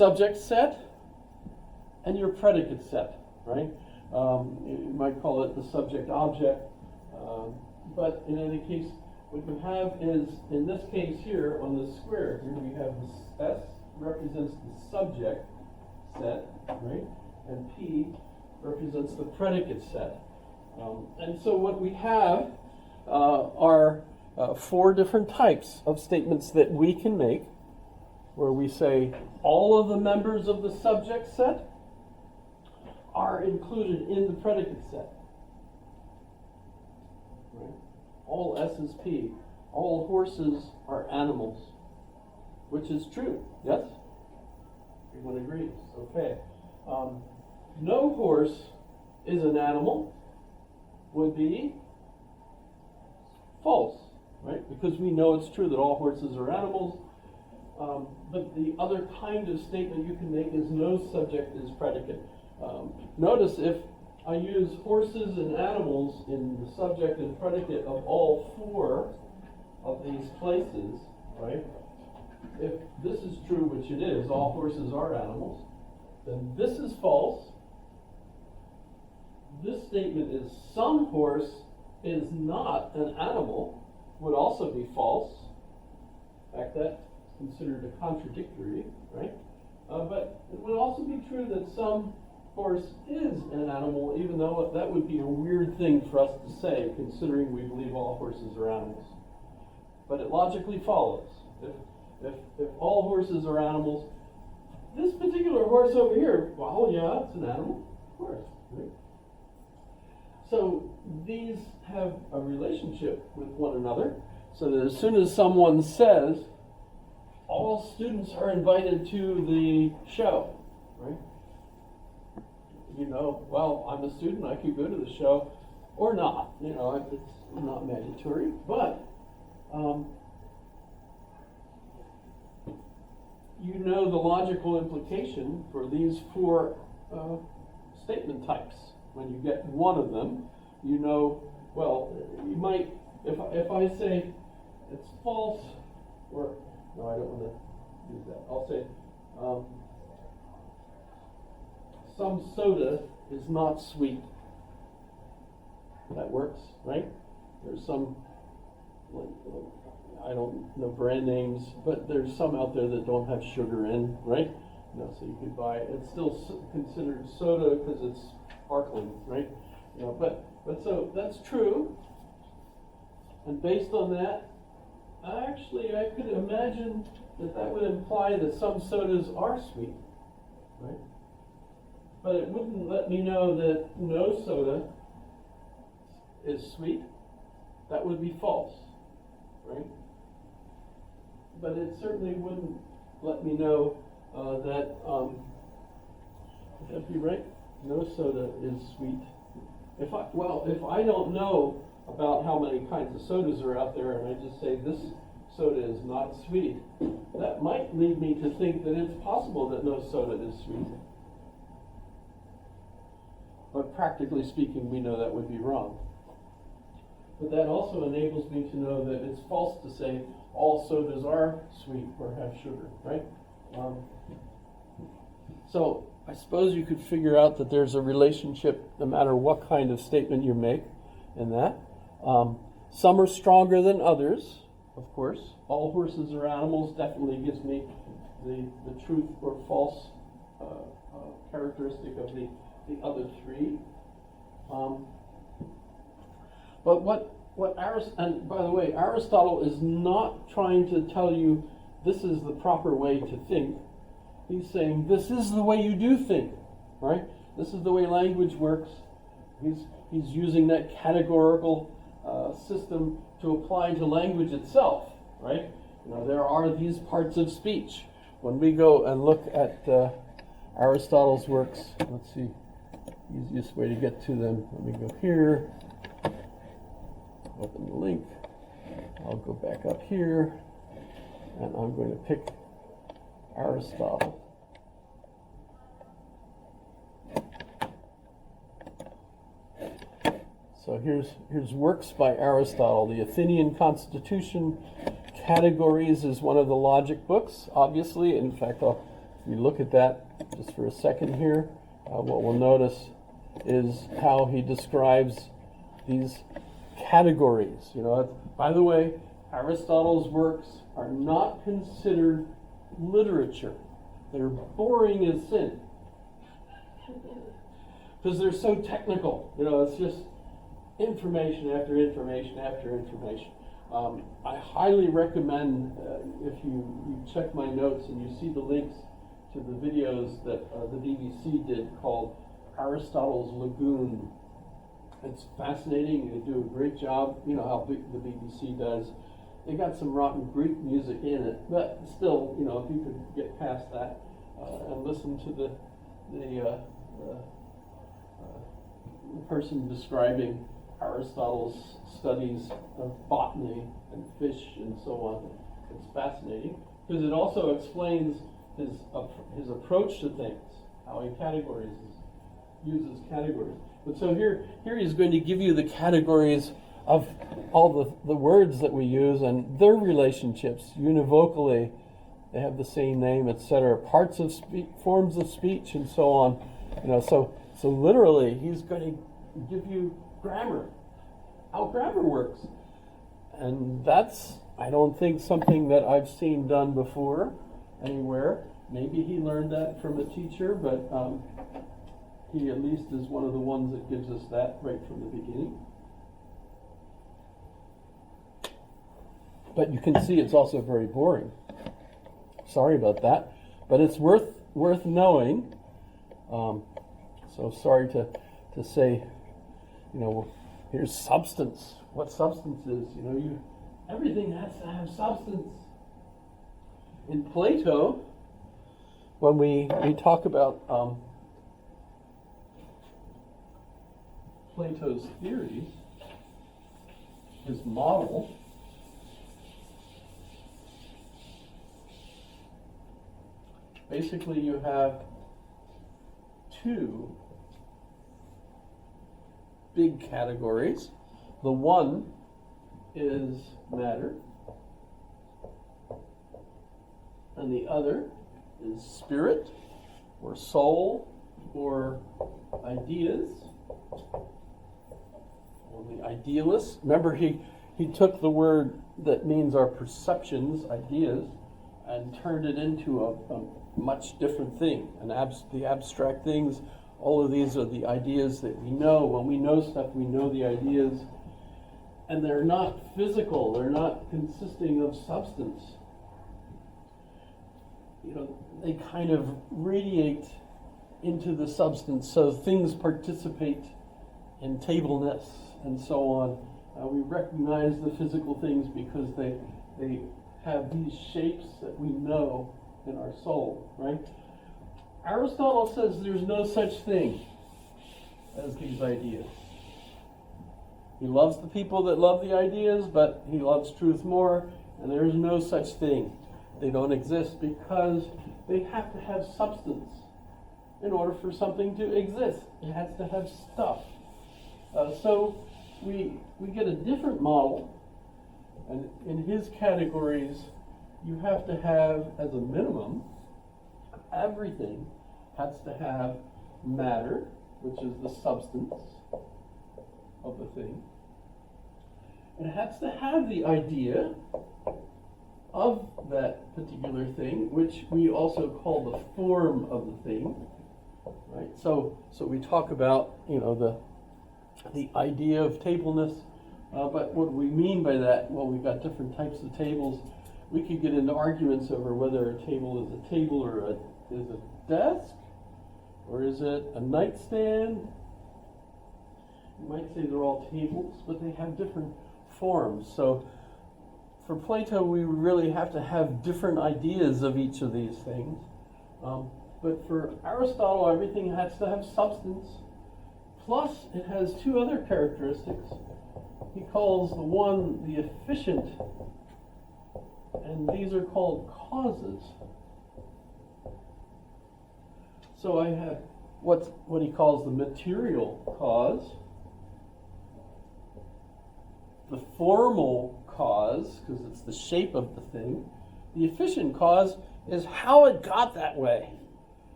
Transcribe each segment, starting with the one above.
subject set and your predicate set, right? You might call it the subject-object, but in any case, what you have is, in this case here, on the square here, we have this S represents the subject set, right? And P represents the predicate set. And so what we have are four different types of statements that we can make, where we say all of the members of the subject set are included in the predicate set. Right? All S is P. All horses are animals, which is true. Yes? Everyone agrees. Okay. No horse is an animal would be false, right? Because we know it's true that all horses are animals. But the other kind of statement you can make is no subject is predicate. Notice if I use horses and animals in the subject and predicate of all four of these places, right? If this is true, which it is, all horses are animals, then this is false. This statement is some horse is not an animal would also be false. In fact, that's considered a contradictory, right? But it would also be true that some horse is an animal, even though that would be a weird thing for us to say, considering we believe all horses are animals. But it logically follows. If all horses are animals, this particular horse over here, well, yeah, it's an animal, of course, right? So these have a relationship with one another, so that as soon as someone says, all students are invited to the show, right? You know, well, I'm a student, I could go to the show, or not. You know, it's not mandatory, but you know the logical implication for these four statement types. When you get one of them, you know, well, you might, if I say it's false, or, no, I don't want to do that. I'll say, some soda is not sweet. That works, right? There's some, I don't know brand names, but there's some out there that don't have sugar in, right? You know, so you could buy it. It's still considered soda because it's sparkling, right? You know, but so that's true. And based on that, actually, I could imagine that would imply that some sodas are sweet, right? But it wouldn't let me know that no soda is sweet. That would be false, right? But it certainly wouldn't let me know that, would that be right? No soda is sweet. If I don't know about how many kinds of sodas are out there, and I just say this soda is not sweet, that might lead me to think that it's possible that no soda is sweet. But practically speaking, we know that would be wrong. But that also enables me to know that it's false to say all sodas are sweet or have sugar, right? So I suppose you could figure out that there's a relationship no matter what kind of statement you make in that. Some are stronger than others, of course. All horses are animals definitely gives me the truth or false characteristic of the other three. But and by the way, Aristotle is not trying to tell you this is the proper way to think. He's saying this is the way you do think, right? This is the way language works. He's using that categorical system to apply to language itself, right? You know, there are these parts of speech. When we go and look at Aristotle's works, let's see, easiest way to get to them. Let me go here, open the link. I'll go back up here, and I'm going to pick Aristotle. So here's works by Aristotle. The Athenian Constitution, Categories is one of the logic books, obviously. In fact, I'll If you look at that just for a second here, what we'll notice is how he describes these categories. By the way, Aristotle's works are not considered literature. They're boring as sin. Because they're so technical. It's just information after information after information. I highly recommend, if you check my notes and you see the links to the videos that the BBC did called Aristotle's Lagoon. It's fascinating. They do a great job. You know how the BBC does. They got some rotten Greek music in it, but still, if you could get past that and listen to the person describing Aristotle's studies of botany and fish and so on, it's fascinating because it also explains his approach to things, how he uses categories. But so here he's going to give you the categories of all the words that we use and their relationships univocally. They have the same name, etc. Parts of forms of speech, and so on. So literally, he's going to give you grammar, how grammar works, and that's, I don't think, something that I've seen done before anywhere. Maybe he learned that from a teacher, but he at least is one of the ones that gives us that right from the beginning. But you can see it's also very boring. Sorry about that, but it's worth knowing. So sorry to say, here's substance. What substance is? Everything has to have substance. In Plato, when we talk about Plato's theories, his model, basically you have two big categories. The one is matter, and the other is spirit, or soul, or ideas. Well, the idealist, remember he took the word that means our perceptions, ideas, and turned it into a much different thing. The abstract things, all of these are the ideas that we know. When we know stuff, we know the ideas. And they're not physical, they're not consisting of substance. They kind of radiate into the substance, so things participate in tableness and so on. We recognize the physical things because they have these shapes that we know in our soul, right? Aristotle says there's no such thing as these ideas. He loves the people that love the ideas, but he loves truth more, and there is no such thing. They don't exist because they have to have substance in order for something to exist. It has to have stuff. So we get a different model, and in his categories, you have to have, as a minimum, everything has to have matter, which is the substance of the thing. It has to have the idea of that particular thing, which we also call the form of the thing, right? So we talk about, the idea of tableness, but what do we mean by that? Well, we've got different types of tables. We could get into arguments over whether a table is a table or is a desk, or is it a nightstand? You might say they're all tables, but they have different forms. So for Plato, we really have to have different ideas of each of these things. But for Aristotle, everything has to have substance. Plus, it has two other characteristics. He calls the one the efficient, and these are called causes. So I have what he calls the material cause, the formal cause, because it's the shape of the thing. The efficient cause is how it got that way.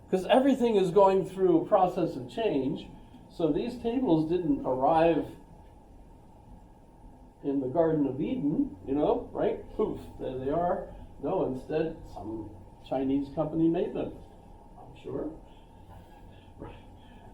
Because everything is going through a process of change. So these tables didn't arrive in the Garden of Eden, right? Poof, there they are. No, instead, some Chinese company made them, I'm sure.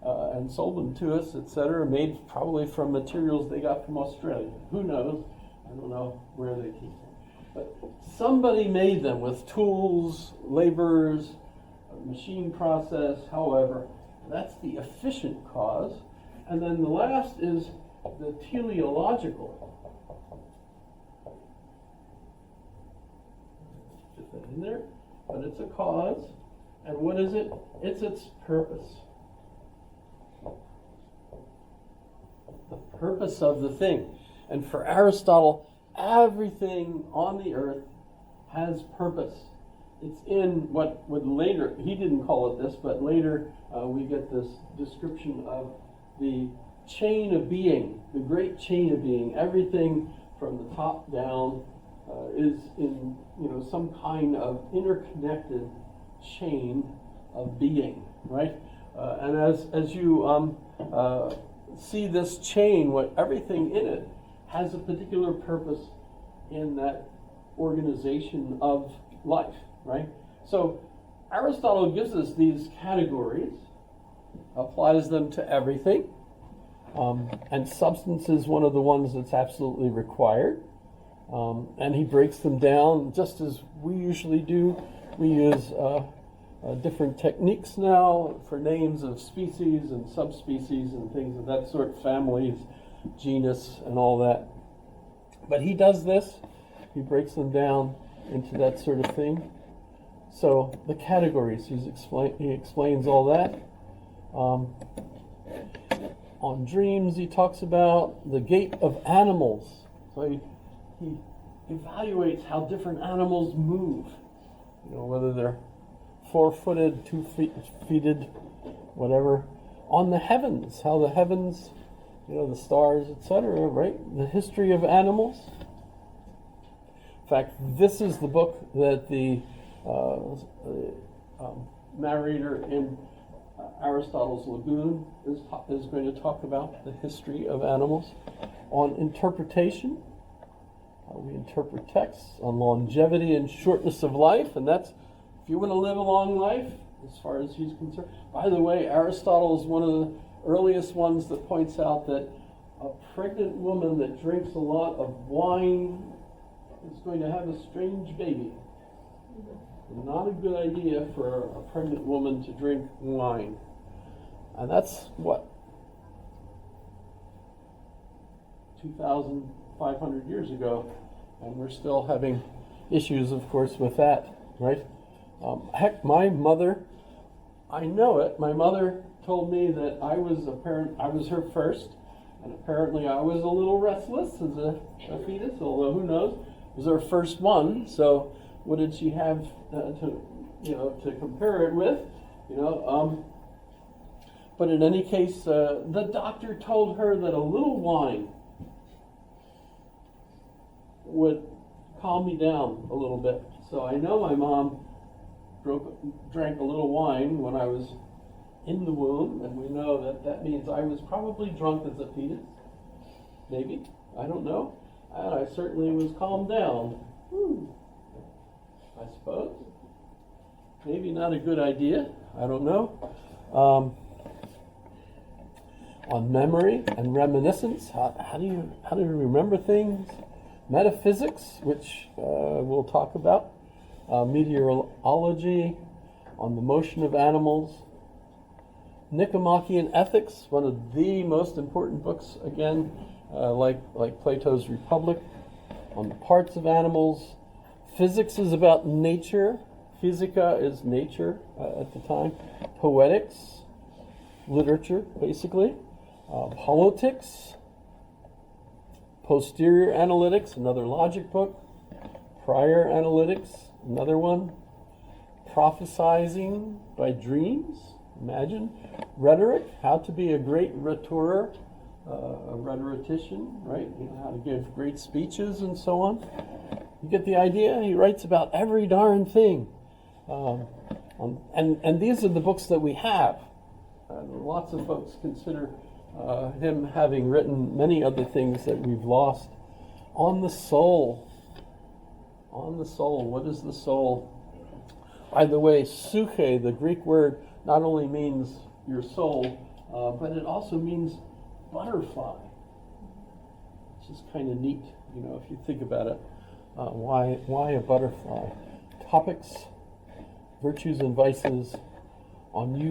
And sold them to us, etc., made probably from materials they got from Australia. Who knows? I don't know where they came from. But somebody made them with tools, laborers, machine process, however. That's the efficient cause. And then the last is the teleological. Put that in there. But it's a cause. And what is it? It's its purpose. The purpose of the thing. And for Aristotle, everything on the earth has purpose. It's in what would later, he didn't call it this, but later we get this description of the chain of being, the great chain of being. Everything from the top down is in some kind of interconnected chain of being, right? And as you see this chain, everything in it has a particular purpose in that organization of life, right? So Aristotle gives us these categories, applies them to everything, and substance is one of the ones that's absolutely required. And he breaks them down just as we usually do. We use different techniques now for names of species and subspecies and things of that sort, families, genus, and all that. But he does this. He breaks them down into that sort of thing. So the categories, he explains all that. On dreams, he talks about the gait of animals. So he evaluates how different animals move. Whether they're 4-footed, 2-feeted, whatever. On the heavens, how the heavens, the stars, etc., right? The history of animals. In fact, this is the book that the narrator in Aristotle's Lagoon is going to talk about, the history of animals. On interpretation, how we interpret texts. On longevity and shortness of life, and that's, if you want to live a long life, as far as he's concerned. By the way, Aristotle is one of the earliest ones that points out that a pregnant woman that drinks a lot of wine is going to have a strange baby. Not a good idea for a pregnant woman to drink wine. And that's what? 2,500 years ago. And we're still having issues, of course, with that, right? Heck, my mother, I know it, my mother told me that I was her first, and apparently I was a little restless as a fetus, although who knows, it was her first one, so what did she have to compare it with, but in any case, the doctor told her that a little wine would calm me down a little bit. So I know my mom drank a little wine when I was in the womb, and we know that means I was probably drunk as a fetus. Maybe. I don't know. And I certainly was calmed down. I suppose. Maybe not a good idea. I don't know. On memory and reminiscence, how do you remember things? Metaphysics, which we'll talk about. Meteorology, on the motion of animals. Nicomachean Ethics, one of the most important books, again, like Plato's Republic, on the parts of animals. Physics is about nature. Physica is nature at the time. Poetics, literature, basically. Politics. Posterior Analytics, another logic book. Prior Analytics, another one. Prophesizing by dreams, imagine. Rhetoric, how to be a great rhetoric, a rhetorician, right? How to give great speeches and so on. You get the idea? He writes about every darn thing. And these are the books that we have. Lots of folks consider him having written many other things that we've lost. On the soul. On the soul. What is the soul? By the way, psyche, the Greek word, not only means your soul, but it also means butterfly. Which is kind of neat, you know, if you think about it. Why a butterfly? Topics, virtues and vices, on youth.